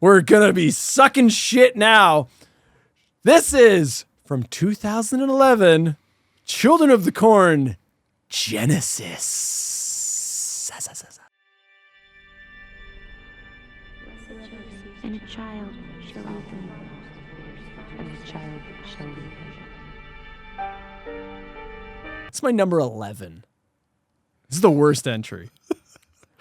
we're gonna be sucking shit now. This is from 2011, Children of the Corn, Genesis. And a child shall lead them, and a child shall lead them. It's my number 11. This is the worst entry.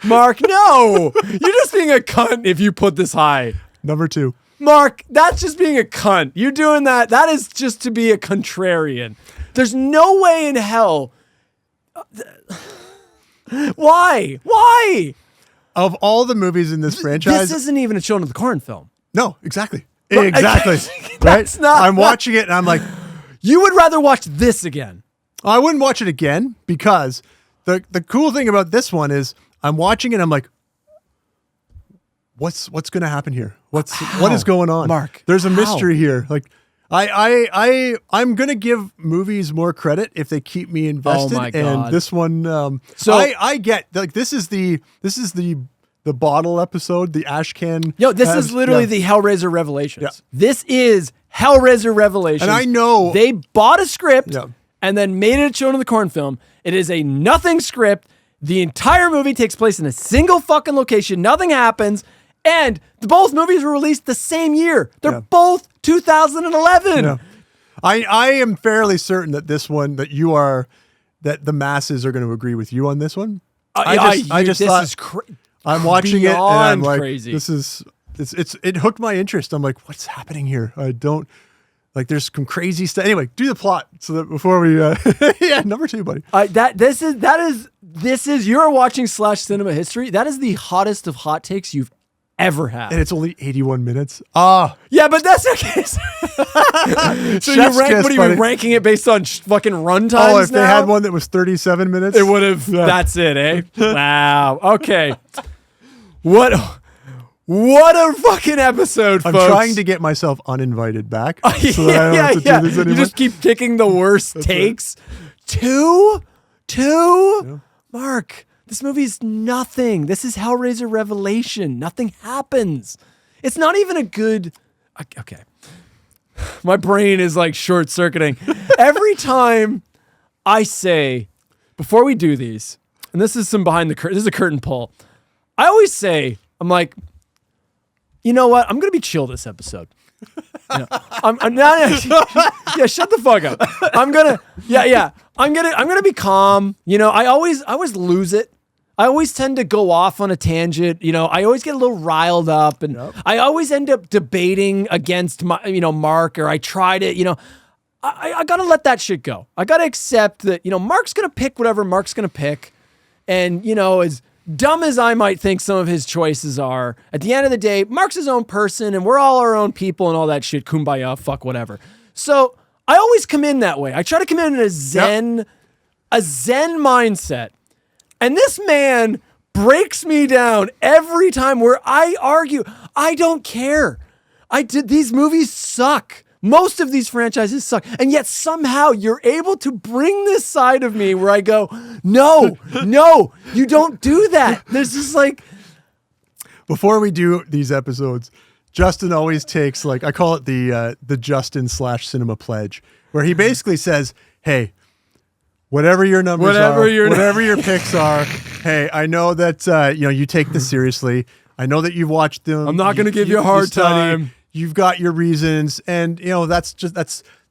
Mark, no! You're just being a cunt if you put this high. Number 2. Mark, that's just being a cunt. You're doing that. That is just to be a contrarian. There's no way in hell. Why? Why? Of all the movies in this franchise, This isn't even a Children of the Corn film. no, exactly. Exactly. That's right? not. I'm watching it and I'm like, You would rather watch this again. I wouldn't watch it again because the cool thing about this one is I'm watching it and I'm like, what's going to happen here? What is going on? Mark, there's a how? mystery here. Like I'm going to give movies more credit if they keep me invested. Oh my God. And this one, So- I get like, this is the bottle episode, the ashcan. Yo, this is literally the Hellraiser Revelations. Yeah. This is Hellraiser Revelations. And I know- they bought a script Yeah. and then made it a Children of the Corn film. It is a nothing script. The entire movie takes place in a single fucking location. Nothing happens. And both movies were released the same year. They're both 2011. Yeah. I am fairly certain that this one, that the masses are going to agree with you on this one. I just this thought, is I'm watching it and I'm beyond like, crazy. it hooked my interest. I'm like, what's happening here? I don't, like, there's some crazy stuff. Anyway, do the plot so that before we, yeah, number 2, buddy. This is you're watching /cinema history. That is the hottest of hot takes you've ever had. And it's only 81 minutes. Yeah, but that's okay. So Chef's kiss, what are buddy. you ranking it based on fucking run times Oh, if now? they had one that was 37 minutes, it would have. That's it, eh? Wow. Okay. What a fucking episode, I'm folks. trying to get myself uninvited back so that I don't have to do this You anymore. just keep picking the worst takes. Two? Yeah. Mark, this movie's nothing. This is Hellraiser Revelation. Nothing happens. It's not even a good... Okay. My brain is like short-circuiting. Every time I say, before we do these, and this is some behind the curtain, this is a curtain pull. I always say, I'm like, you know what? I'm going to be chill this episode. Yeah, shut the fuck up. I'm gonna be calm. You know, I always lose it. I always tend to go off on a tangent. You know, I always get a little riled up, and I always end up debating against Mark, or I try to, I gotta let that shit go. I gotta accept that, Mark's gonna pick whatever Mark's gonna pick, and as dumb as I might think some of his choices are, at the end of the day, Mark's his own person and we're all our own people and all that shit. Kumbaya, fuck whatever. So I always come in that way. I try to come in a zen mindset. And this man breaks me down every time where I argue. I don't care. These movies suck. Most of these franchises suck. And yet somehow you're able to bring this side of me where I go, no, you don't do that. There's just like... Before we do these episodes, Justin always takes, like, I call it the Justin /cinema pledge, where he basically says, hey, whatever your numbers whatever your picks are, hey, I know that you take this seriously. I know that you've watched them. I'm not going to give you a hard time. You've got your reasons, and that's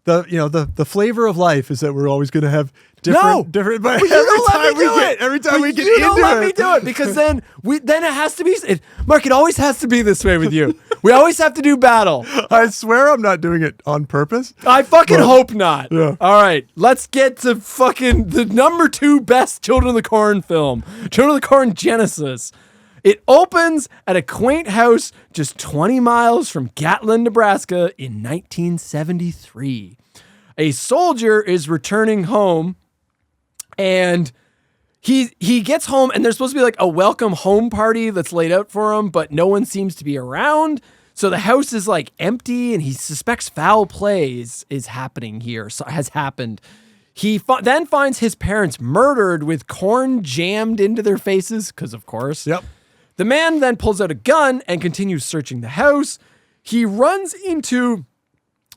the flavor of life is that we're always going to have different. But every time we get into it, don't let me do it, because then it has to be. Mark, it always has to be this way with you. We always have to do battle. I swear I'm not doing it on purpose. I fucking hope not. Yeah. All right, let's get to fucking the number 2 best Children of the Corn film, Children of the Corn Genesis. It opens at a quaint house just 20 miles from Gatlin, Nebraska in 1973. A soldier is returning home, and he gets home, and there's supposed to be like a welcome home party that's laid out for him, but no one seems to be around. So the house is like empty, and he suspects foul play is happening here, has happened. He then finds his parents murdered with corn jammed into their faces, because of course. Yep. The man then pulls out a gun and continues searching the house. He runs into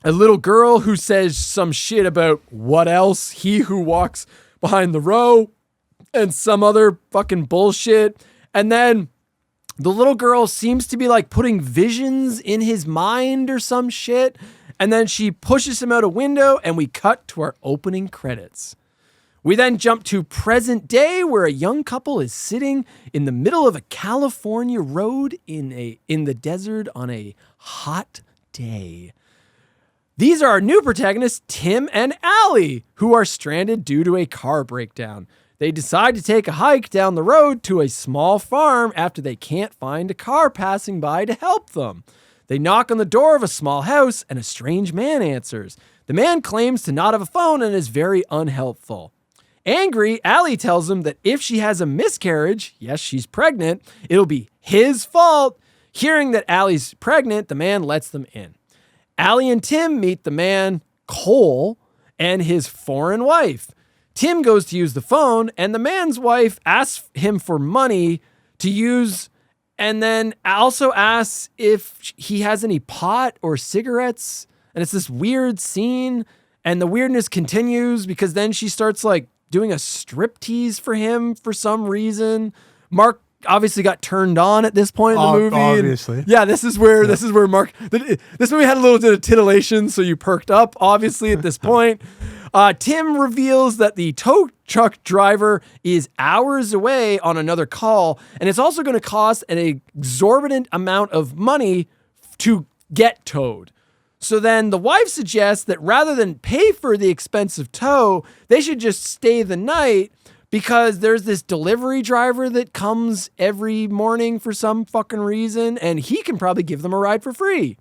a little girl who says some shit about what else, he who walks behind the row, and some other fucking bullshit. And then the little girl seems to be like putting visions in his mind or some shit. And then she pushes him out a window and we cut to our opening credits. We then jump to present day where a young couple is sitting in the middle of a California road in the desert on a hot day. These are our new protagonists, Tim and Allie, who are stranded due to a car breakdown. They decide to take a hike down the road to a small farm after they can't find a car passing by to help them. They knock on the door of a small house and a strange man answers. The man claims to not have a phone and is very unhelpful. Angry, Allie tells him that if she has a miscarriage, yes, she's pregnant, it'll be his fault. Hearing that Allie's pregnant, the man lets them in. Allie and Tim meet the man, Cole, and his foreign wife. Tim goes to use the phone, and the man's wife asks him for money to use, and then also asks if he has any pot or cigarettes. And it's this weird scene, and the weirdness continues because then she starts like doing a striptease for him for some reason. Mark obviously got turned on at this point in the movie. Obviously. Yeah, this is where Mark, this movie had a little bit of titillation, so you perked up, obviously, at this point. Tim reveals that the tow truck driver is hours away on another call, and it's also going to cost an exorbitant amount of money to get towed. So then the wife suggests that rather than pay for the expensive tow, they should just stay the night because there's this delivery driver that comes every morning for some fucking reason, and he can probably give them a ride for free.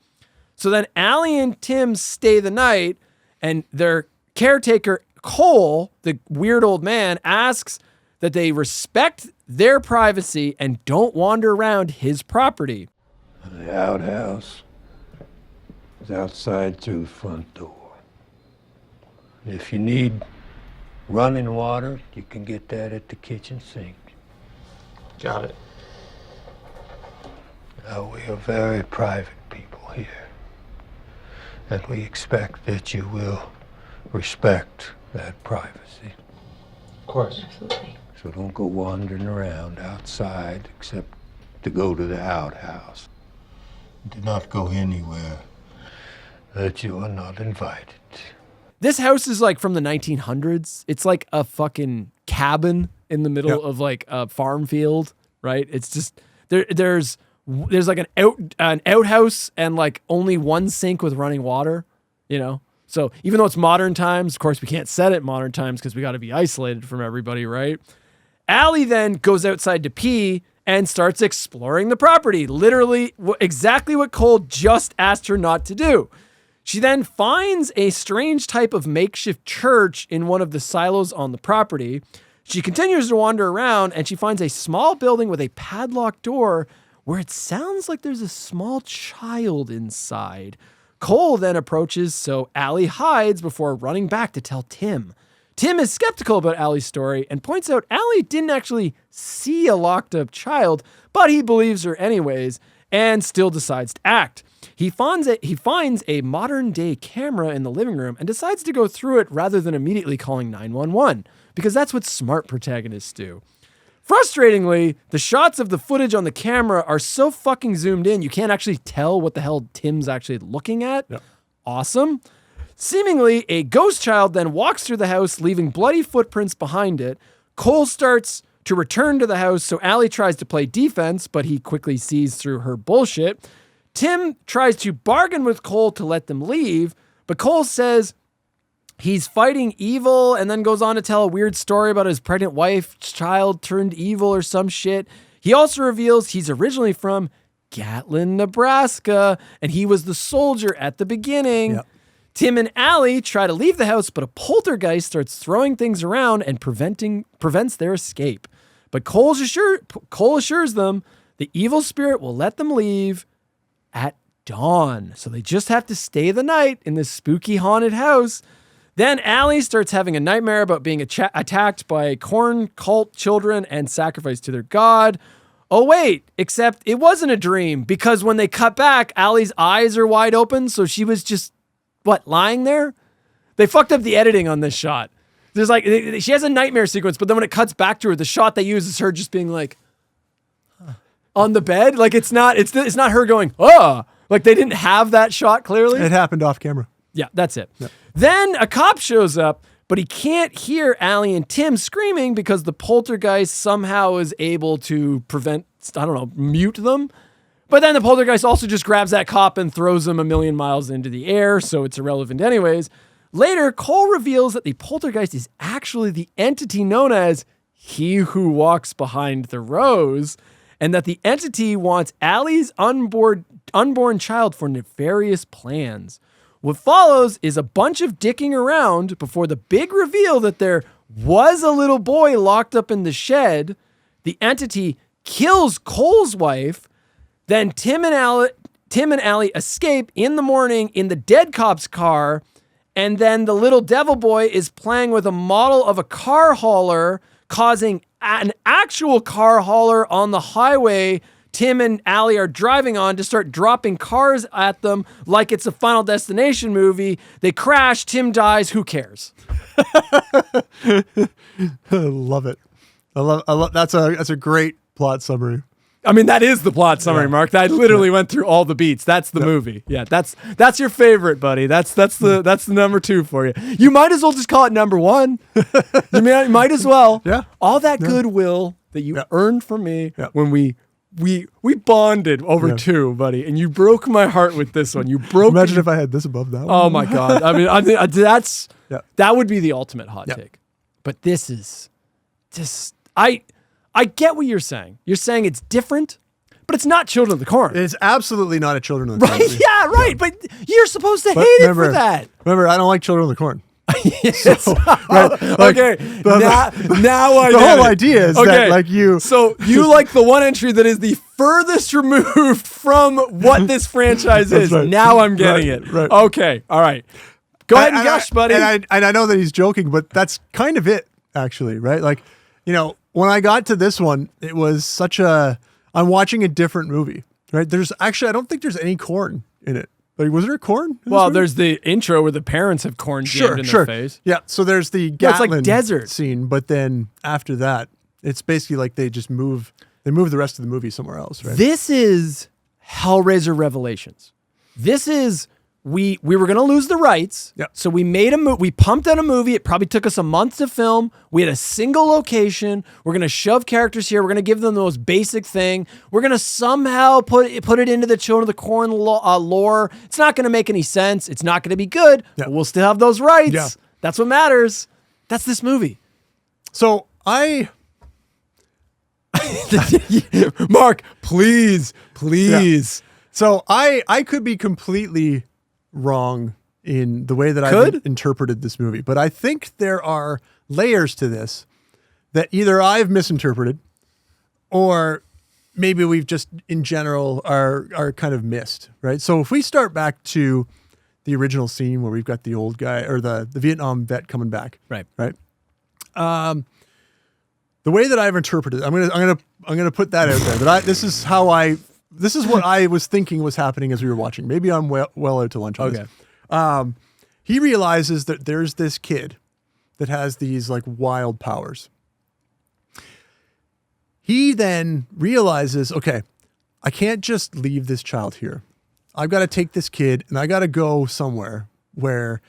So then Allie and Tim stay the night, and their caretaker, Cole, the weird old man, asks that they respect their privacy and don't wander around his property. The outhouse is outside through the front door. If you need running water, you can get that at the kitchen sink. Got it. Now, we are very private people here, and we expect that you will respect that privacy. Of course. Absolutely. So don't go wandering around outside except to go to the outhouse. Do not go anywhere that you are not invited. This house is like from the 1900s. It's like a fucking cabin in the middle of like a farm field, right? It's just there's like an outhouse and like only one sink with running water, you know? So even though it's modern times, of course we can't set it modern times because we got to be isolated from everybody, right? Allie then goes outside to pee and starts exploring the property. Literally exactly what Cole just asked her not to do. She then finds a strange type of makeshift church in one of the silos on the property. She continues to wander around and she finds a small building with a padlocked door where it sounds like there's a small child inside. Cole then approaches, so Allie hides before running back to tell Tim. Tim is skeptical about Allie's story and points out Allie didn't actually see a locked up child, but he believes her anyways and still decides to act. He finds a modern day camera in the living room and decides to go through it rather than immediately calling 911 because that's what smart protagonists do. Frustratingly, the shots of the footage on the camera are so fucking zoomed in, you can't actually tell what the hell Tim's actually looking at. Yep. Awesome. Seemingly, a ghost child then walks through the house, leaving bloody footprints behind it. Cole starts to return to the house, so Allie tries to play defense, but he quickly sees through her bullshit. Tim tries to bargain with Cole to let them leave, but Cole says he's fighting evil and then goes on to tell a weird story about his pregnant wife's child turned evil or some shit. He also reveals he's originally from Gatlin, Nebraska, and he was the soldier at the beginning. Yep. Tim and Allie try to leave the house, but a poltergeist starts throwing things around and prevents their escape. But Cole assures them the evil spirit will let them leave at dawn. So they just have to stay the night in this spooky haunted house. Then Allie starts having a nightmare about being attacked by corn cult children and sacrificed to their god. oh wait, except it wasn't a dream, because when they cut back, Allie's eyes are wide open, so she was just lying there. They fucked up the editing on this shot. There's like she has a nightmare sequence, but then when it cuts back to her, the shot they use is her just being like on the bed. Like it's not her going, oh, like they didn't have that shot clearly. It happened off camera. Yeah, that's it. Yeah. Then a cop shows up, but he can't hear Allie and Tim screaming because the poltergeist somehow is able to mute them. But then the poltergeist also just grabs that cop and throws him a million miles into the air, so it's irrelevant anyways. Later, Cole reveals that the poltergeist is actually the entity known as He Who Walks Behind the Rose, and that the entity wants Allie's unborn child for nefarious plans. What follows is a bunch of dicking around before the big reveal that there was a little boy locked up in the shed. The entity kills Cole's wife. Then Tim and Allie escape in the morning in the dead cop's car. And then the little devil boy is playing with a model of a car hauler, causing an actual car hauler on the highway Tim and Allie are driving on to start dropping cars at them like it's a Final Destination movie. They crash, Tim dies, who cares? I love it. I love that's a great plot summary. I mean, that is the plot summary, Mark. I literally went through all the beats. That's the movie. Yeah, that's your favorite, buddy. That's the number 2 for you. You might as well just call it number 1. You might as well. Yeah. All that goodwill that you earned from me when we bonded over 2, buddy, and you broke my heart with this one. You broke. Imagine if I had this above that one. Oh my God! I mean, that would be the ultimate hot take. But this is just I get what you're saying. You're saying it's different, but it's not Children of the Corn. It's absolutely not a Children of the Corn. Right? Yeah, right. But you're supposed to hate it for that. Remember, I don't like Children of the Corn. Yes. So, okay. Now I the get whole it. idea is that like you. So you like the one entry that is the furthest removed from what this franchise is. Right. Now I'm getting it. Right. Okay. All right. Go ahead and gush, buddy. And I know that he's joking, but that's kind of it, actually, right? Like, when I got to this one, it was I'm watching a different movie, right? I don't think there's any corn in it. Like, was there corn? Well, there's the intro where the parents have corn jammed in their face. Yeah, so there's the Gatlin it's like desert scene, but then after that, it's basically like they just move the rest of the movie somewhere else, right? This is Hellraiser Revelations. This is we were going to lose the rights. Yep. So we made we pumped out a movie. It probably took us a month to film. We had a single location. We're going to shove characters here. We're going to give them the most basic thing. We're going to somehow put it into the Children of the Corn lore. It's not going to make any sense. It's not going to be good. Yep. But we'll still have those rights. Yeah. That's what matters. That's this movie. So Mark, please. Yeah. So I could be completely wrong in the way that I've interpreted this movie, but I think there are layers to this that either I've misinterpreted or maybe we've just in general are kind of missed, right? So if we start back to the original scene where we've got the old guy or the Vietnam vet coming back, right? The way that I've interpreted, I'm gonna put that out there. That this is what I was thinking was happening as we were watching. Maybe I'm well out to lunch on this. He realizes that there's this kid that has these like wild powers. He then realizes, okay, I can't just leave this child here. I've got to take this kid and I got to go somewhere where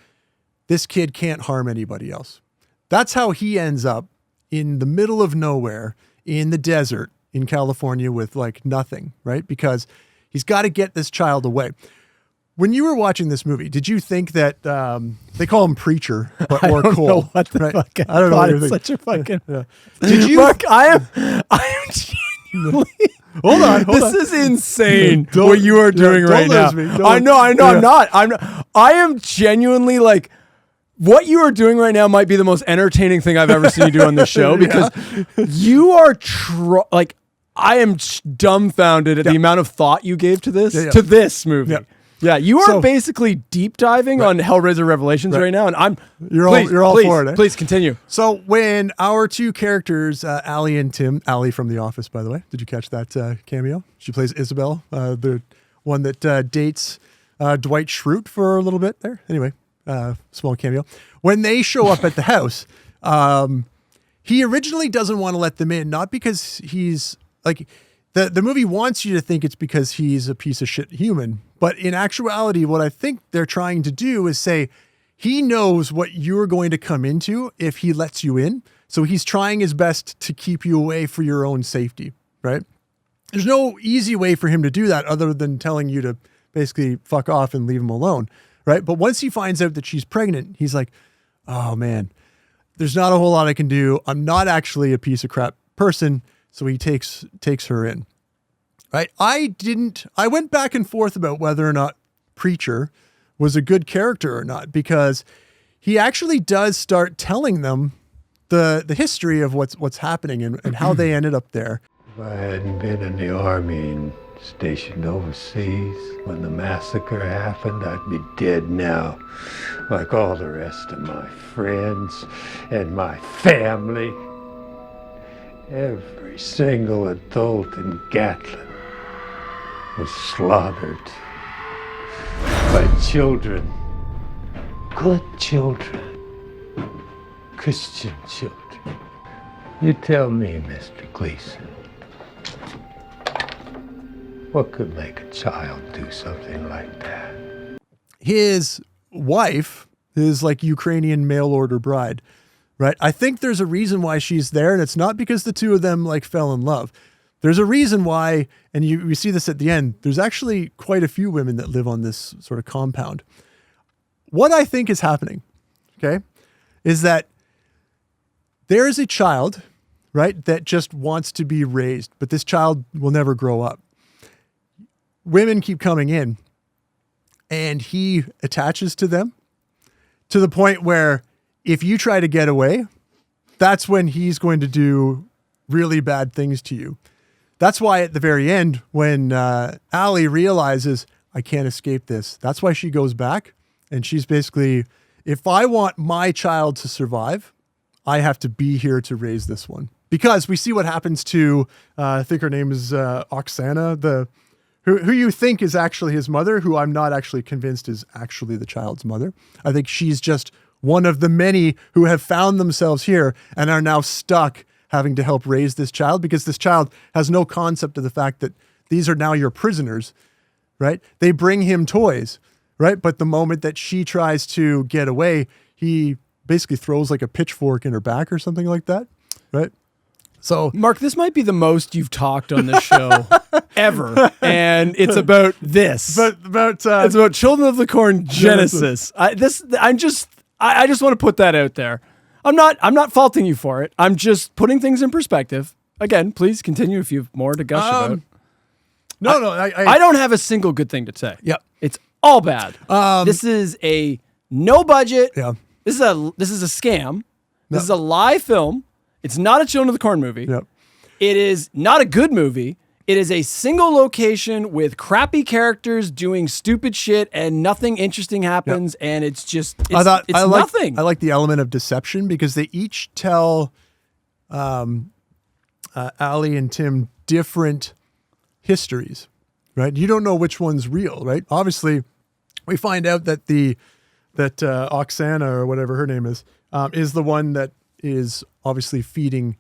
this kid can't harm anybody else. That's how he ends up in the middle of nowhere in the desert in California with like nothing, right? Because he's got to get this child away. When you were watching this movie, did you think that they call him Preacher or Cole? I don't know what the fuck. I don't know what you're thinking. Such a fucking. Yeah. Did you? Mark, I am genuinely. Hold on. This is insane what you are doing right now. I know. Yeah. I'm not. I am genuinely like. What you are doing right now might be the most entertaining thing I've ever seen you do on this show because you are I am dumbfounded at the amount of thought you gave to this movie. Yeah, you are So- basically deep diving on Hellraiser Revelations right now, and I'm You're all for it. Eh? Please continue. So when our two characters, Allie and Tim, Allie from The Office, by the way, did you catch that cameo? She plays Isabel, the one that dates Dwight Schrute for a little bit there. Anyway, small cameo. When they show up at the house, he originally doesn't want to let them in, not because he's like, the movie wants you to think it's because he's a piece of shit human. But in actuality, what I think they're trying to do is say, he knows what you're going to come into if he lets you in. So he's trying his best to keep you away for your own safety, right? There's no easy way for him to do that other than telling you to basically fuck off and leave him alone, right? But once he finds out that she's pregnant, he's like, oh man, there's not a whole lot I can do. I'm not actually a piece of crap person. So he takes her in, right? I went back and forth about whether or not Preacher was a good character or not, because he actually does start telling them the history of what's happening and how they ended up there. If I hadn't been in the army and stationed overseas when the massacre happened, I'd be dead now, like all the rest of my friends and my family. Every single adult in Gatlin was slaughtered by children, good children, Christian children. You tell me, Mr. Gleason, what could make a child do something like that? His wife, his like Ukrainian mail order bride, right? I think there's a reason why she's there, and it's not because the two of them like fell in love. There's a reason why, and you see this at the end, there's actually quite a few women that live on this sort of compound. What I think is happening, okay, is that there is a child, right, that just wants to be raised, but this child will never grow up. Women keep coming in, and he attaches to them to the point where if you try to get away, that's when he's going to do really bad things to you. That's why at the very end, when Allie realizes, I can't escape this, that's why she goes back. And she's basically, if I want my child to survive, I have to be here to raise this one. Because we see what happens to, I think her name is Oksana, who you think is actually his mother, who I'm not actually convinced is actually the child's mother. I think she's just one of the many who have found themselves here and are now stuck having to help raise this child, because this child has no concept of the fact that these are now your prisoners, right? They bring him toys, right? But the moment that she tries to get away, he basically throws like a pitchfork in her back or something like that, right? So, Mark, this might be the most you've talked on this show ever, and it's about this. but It's about Children of the Corn Genesis. I just want to put that out there. I'm not faulting you for it. I'm just putting things in perspective. Again, please continue if you have more to gush about. I don't have a single good thing to say. Yeah. It's all bad. This is a no budget. Yeah. This is a scam. This is a lie film. It's not a Children of the Corn movie. Yep. It is not a good movie. It is a single location with crappy characters doing stupid shit and nothing interesting happens. Yep. And it's nothing. I like the element of deception because they each tell Allie and Tim different histories, right? You don't know which one's real, right? Obviously, we find out that Oksana or whatever her name is the one that is obviously feeding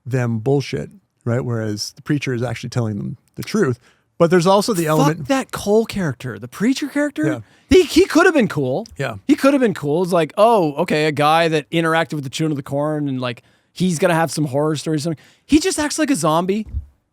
them bullshit, right? Whereas the preacher is actually telling them the truth. But there's also the element. Fuck that Cole character, the preacher character. Yeah. He could have been cool. Yeah. He could have been cool. It's like, oh, okay, a guy that interacted with the Children of the Corn and like he's gonna have some horror stories or something. He just acts like a zombie.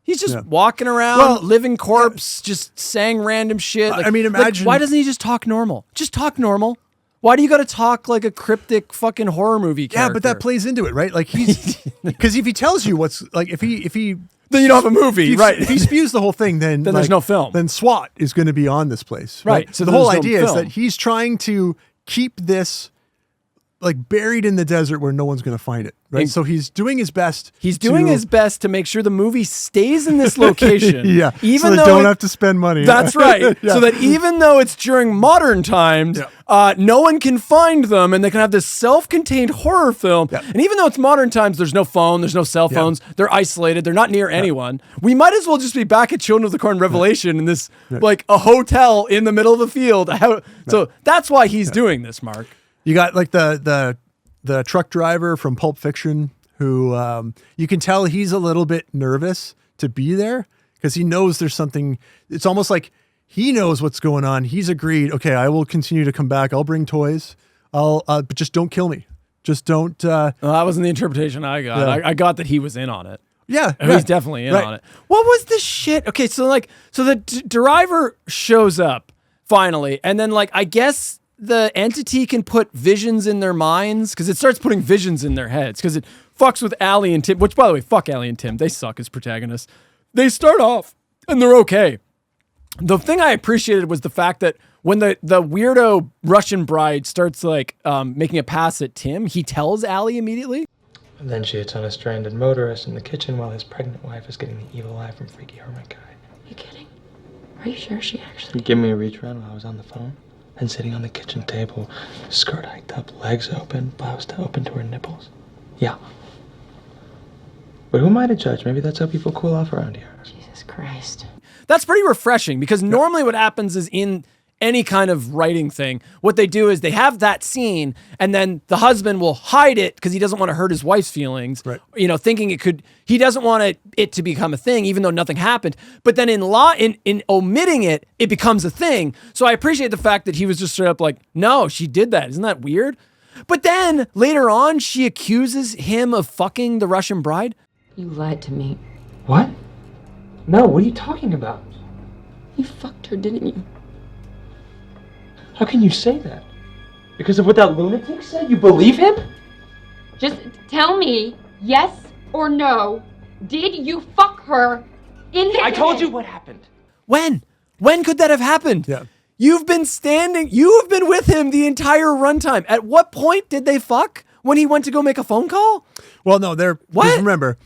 He's just walking around, living corpse, just saying random shit. Like, I mean, imagine. Why doesn't he just talk normal? Just talk normal. Why do you got to talk like a cryptic fucking horror movie character? Yeah, but that plays into it, right? Like he's because if he tells you what's like, if he then you don't have a movie, right? If he spews the whole thing, then there's no film. Then SWAT is going to be on this place, right? So the whole idea is that he's trying to keep this like buried in the desert where no one's going to find it. Right. So he's doing his best. He's doing his best to make sure the movie stays in this location. Yeah. Even so they though don't have to spend money. That's right. Yeah. So that even though it's during modern times, no one can find them and they can have this self-contained horror film. Yeah. And even though it's modern times, there's no phone, there's no cell phones. They're isolated. They're not near anyone. We might as well just be back at Children of the Corn Revelation in this, like a hotel in the middle of a field. So that's why he's doing this, Mark. You got like the truck driver from Pulp Fiction who you can tell he's a little bit nervous to be there because he knows there's something. It's almost like he knows what's going on. He's agreed. Okay, I will continue to come back. I'll bring toys. But just don't kill me. Just don't. That wasn't the interpretation I got. Yeah. I got that he was in on it. Yeah, he's definitely in on it. What was the shit? Okay, so the driver shows up finally, and then like I guess the entity can put visions in their minds because it starts putting visions in their heads because it fucks with Allie and Tim. Which, by the way, fuck Allie and Tim. They suck as protagonists. They start off and they're okay. The thing I appreciated was the fact that when the weirdo Russian bride starts like making a pass at Tim, he tells Allie immediately. And then she hits on a stranded motorist in the kitchen while his pregnant wife is getting the evil eye from freaky hermit guy. You kidding? Are you sure she actually? He gave me a reach around while I was on the phone. And sitting on the kitchen table, skirt hiked up, legs open, blouse open to her nipples. Yeah. But who am I to judge? Maybe that's how people cool off around here. Jesus Christ. That's pretty refreshing because normally what happens is in any kind of writing thing, what they do is they have that scene and then the husband will hide it because he doesn't want to hurt his wife's feelings, you know, thinking he doesn't want it to become a thing, even though nothing happened. But then in omitting it, it becomes a thing. So I appreciate the fact that he was just straight up like, no, she did that. Isn't that weird? But then later on, she accuses him of fucking the Russian bride. You lied to me. What? No, what are you talking about? You fucked her, didn't you? How can you say that? Because of what that lunatic said? You believe him? Just tell me, yes or no. Did you fuck her in the I told you what happened. When? When could that have happened? Yeah. You have been with him the entire runtime. At what point did they fuck? When he went to go make a phone call? Well, no, What? just remember,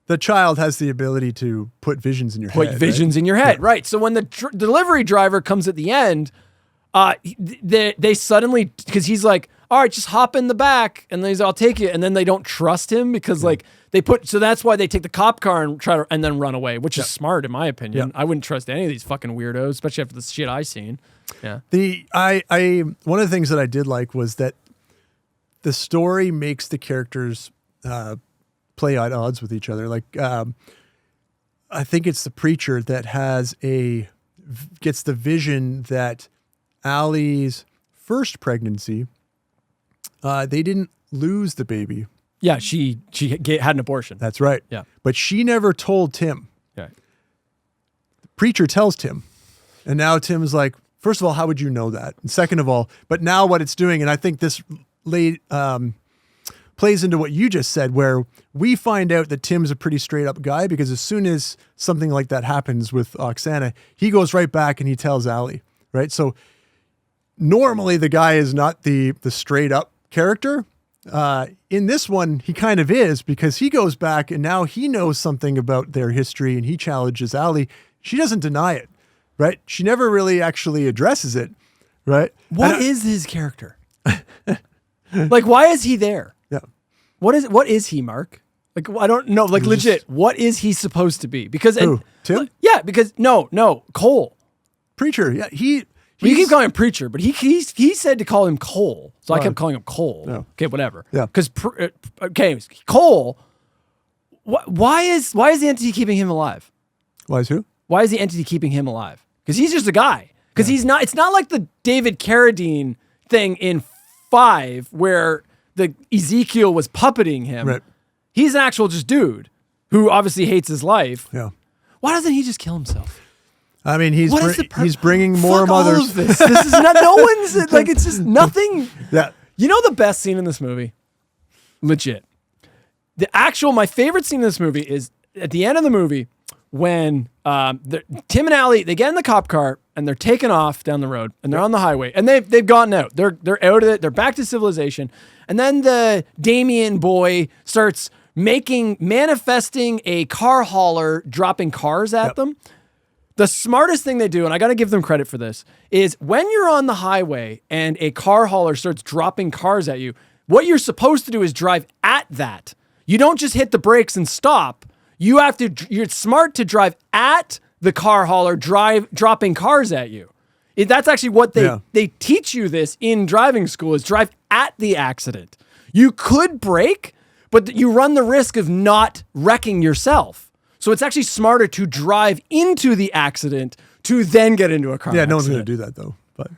the child has the ability to put visions in your head. Put visions in your head, right? So when the delivery driver comes at the end, they suddenly, because he's like, all right, just hop in the back, and then he's, I'll take you, and then they don't trust him because like so that's why they take the cop car and then run away, which is smart in my opinion. I wouldn't trust any of these fucking weirdos, especially after the shit I seen. Yeah. One of the things that I did like was that the story makes the characters play at odds with each other. Like I think it's the preacher that gets the vision that Allie's first pregnancy, they didn't lose the baby. Yeah, she had an abortion. That's right. Yeah. But she never told Tim. Yeah. The preacher tells Tim. And now Tim's like, first of all, how would you know that? And second of all, but now what it's doing, and I think this plays into what you just said, where we find out that Tim's a pretty straight up guy because as soon as something like that happens with Oksana, he goes right back and he tells Allie, right? So normally the guy is not the straight up character. In this one, he kind of is because he goes back and now he knows something about their history and he challenges Allie. She doesn't deny it, right? She never really actually addresses it, right? What is his character? Like, why is he there? Yeah. What is he, Mark? Like, I don't know. Like, legit, what is he supposed to be? Because Who? Tim? Yeah, because no, Cole. Preacher. Yeah, You keep calling him preacher, but he said to call him Cole, so I kept calling him Cole. Yeah. Okay, whatever. Yeah. Because Cole. Why is the entity keeping him alive? Why is who? Why is the entity keeping him alive? Because he's just a guy. Because he's not. It's not like the David Carradine thing in 5 where the Ezekiel was puppeting him. Right. He's an actual just dude who obviously hates his life. Yeah. Why doesn't he just kill himself? I mean, he's bringing more Fuck mothers. all of this. This is not. No one's like. It's just nothing. Yeah. You know the best scene in this movie? Legit. My favorite scene in this movie is at the end of the movie when Tim and Allie, they get in the cop car and they're taking off down the road and they're on the highway and they've gotten out. They're out of it. They're back to civilization. And then the Damien boy starts manifesting a car hauler, dropping cars at them. The smartest thing they do, and I got to give them credit for this, is when you're on the highway and a car hauler starts dropping cars at you, what you're supposed to do is drive at that. You don't just hit the brakes and stop. You're smart to drive at the car hauler dropping cars at you. That's actually what they teach you this in driving school, is drive at the accident. You could brake, but you run the risk of not wrecking yourself. So it's actually smarter to drive into the accident to then get into a car accident. No one's going to do that though. But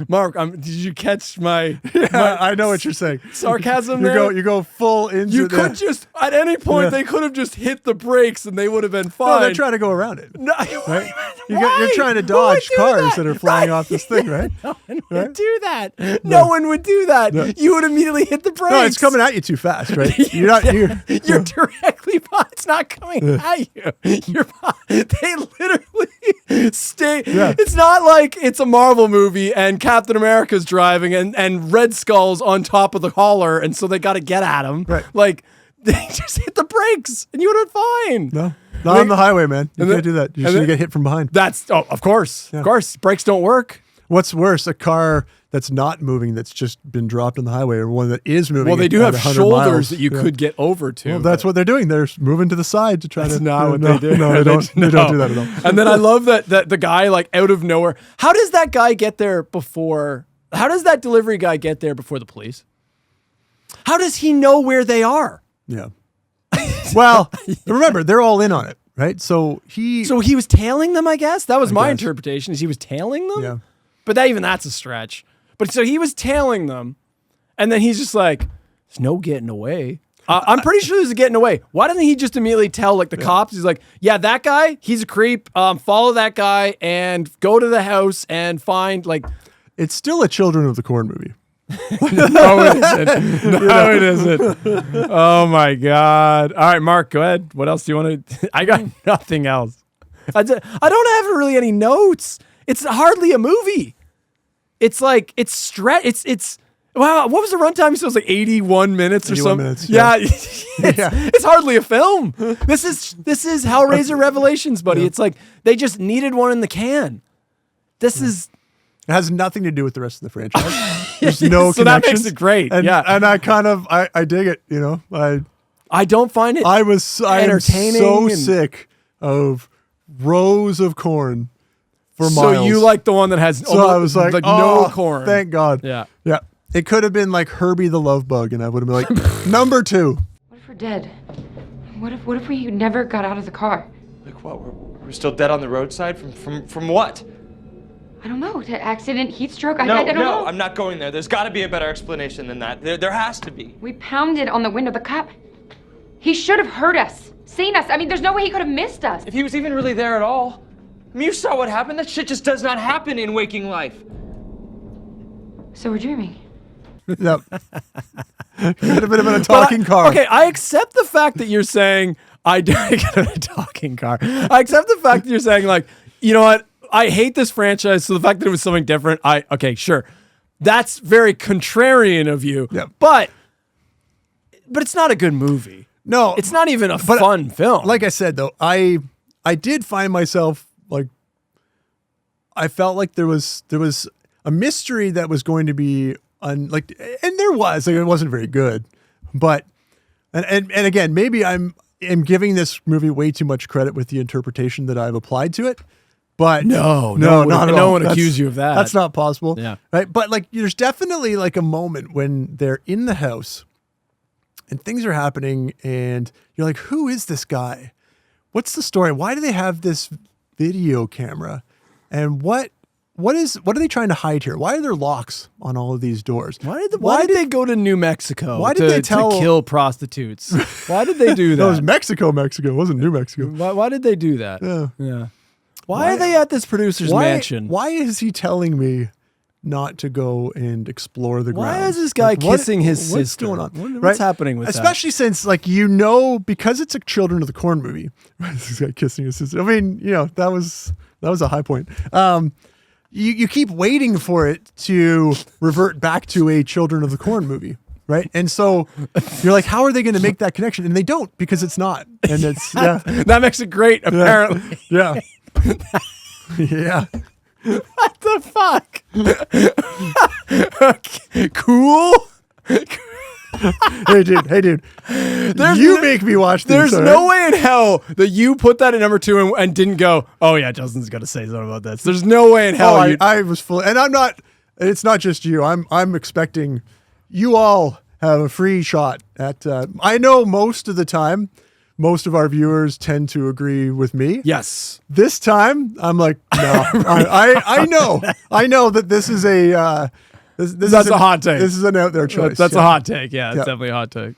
Mark, did you catch my I know what you're saying. Sarcasm there? You go full into You could just, at any point, they could have just hit the brakes and they would have been fine. No, they're trying to go around it. No, right? You're trying to dodge cars that are flying off this thing, right? No one would do that. No one would do that. No. You would immediately hit the brakes. No, it's coming at you too fast, right? You're directly behind. It's not coming at you. They literally stay. Yeah. It's not like it's a Marvel movie and Captain America's driving and Red Skull's on top of the hauler, and so they got to get at him. Right. Like, they just hit the brakes and you would have been fine. No. Not on the highway, man. You can't do that. You're just going to get hit from behind. Of course. Yeah. Of course. Brakes don't work. What's worse, a car that's not moving, that's just been dropped on the highway, or one that is moving? Well, they do have shoulders that you could get over to. Well, that's what they're doing. They're moving to the side to try that's to... not what they do. No, they don't do that at all. And then I love that the guy, like, out of nowhere. How does that guy get there before... How does that delivery guy get there before the police? How does he know where they are? Yeah. Well, remember, they're all in on it, right? So he was tailing them, I guess? That was my interpretation, is he was tailing them? Yeah. But that's a stretch. But so he was tailing them, and then he's just like, there's no getting away. I'm pretty sure there's a getting away. Why didn't he just immediately tell, like, the cops? He's like, yeah, that guy, he's a creep. Follow that guy and go to the house and find, like... It's still a Children of the Corn movie. No, it isn't. No, it isn't. Oh, my God. All right, Mark, go ahead. What else do you want to... I got nothing else. I don't have really any notes. It's hardly a movie. It's like, it's wow, what was the runtime? So it was like 81 minutes or something. Minutes, yeah. It's hardly a film. This is Hellraiser Revelations, buddy. Yeah. It's like they just needed one in the can. This is... It has nothing to do with the rest of the franchise. There's no so that makes it great. And, yeah. And I dig it, you know. I don't find it entertaining. I am so sick of rows of corn for miles. So you like the one that has I was like no corn. Thank God. Yeah. Yeah. It could have been like Herbie the Love Bug, and I would have been like, number 2. What if we're dead? What if we never got out of the car? Like what? We're still dead on the roadside from what? I don't know. Accident, heat stroke. I No, don't know. I'm not going there. There's got to be a better explanation than that. There has to be. We pounded on the window. The cop, he should have heard us, seen us. I mean, there's no way he could have missed us. If he was even really there at all. I mean, you saw what happened. That shit just does not happen in waking life. So we're dreaming. Yep. Could have been a talking car. Okay, I accept the fact that you're saying I get a talking car. I accept the fact that you're saying, like, you know what? I hate this franchise, so the fact that it was something different, okay, sure. That's very contrarian of you. Yep. But it's not a good movie. No. It's not even a fun film. Like I said, though, I did find myself, like, I felt like there was a mystery that was going to be, and there was, like, it wasn't very good. But, and again, maybe I'm giving this movie way too much credit with the interpretation that I've applied to it. But not at all. No one accuse you of that. That's not possible. Yeah. Right. But like, there's definitely like a moment when they're in the house and things are happening and you're like, who is this guy? What's the story? Why do they have this video camera? And what are they trying to hide here? Why are there locks on all of these doors? Why did they go to New Mexico? Why did they to kill prostitutes? Why did they do that? No, it was Mexico. It wasn't New Mexico. Why did they do that? Yeah. Why are they at this producer's mansion? Why is he telling me not to go and explore the ground. Why is this guy kissing his what's sister? going on? What's happening with Especially since, like, you know, because it's a Children of the Corn movie. This guy kissing his sister. I mean, you know, that was a high point. You keep waiting for it to revert back to a Children of the Corn movie, right? And so you're like, how are they going to make that connection? And they don't, because it's not. And it's that makes it great. Apparently, yeah. Yeah. What the fuck? Okay, cool. Hey dude. You make me watch this. There's no way in hell that you put that at number 2 and didn't go, oh yeah, Justin's got to say something about this. There's no way in hell. I was full, and I'm not. It's not just you. I'm expecting you all have a free shot at. I know most of the time, most of our viewers tend to agree with me. Yes. This time, I'm like, no. I know that this is a. That's a hot take. This is an out there choice. That's a hot take. Yeah, it's definitely a hot take.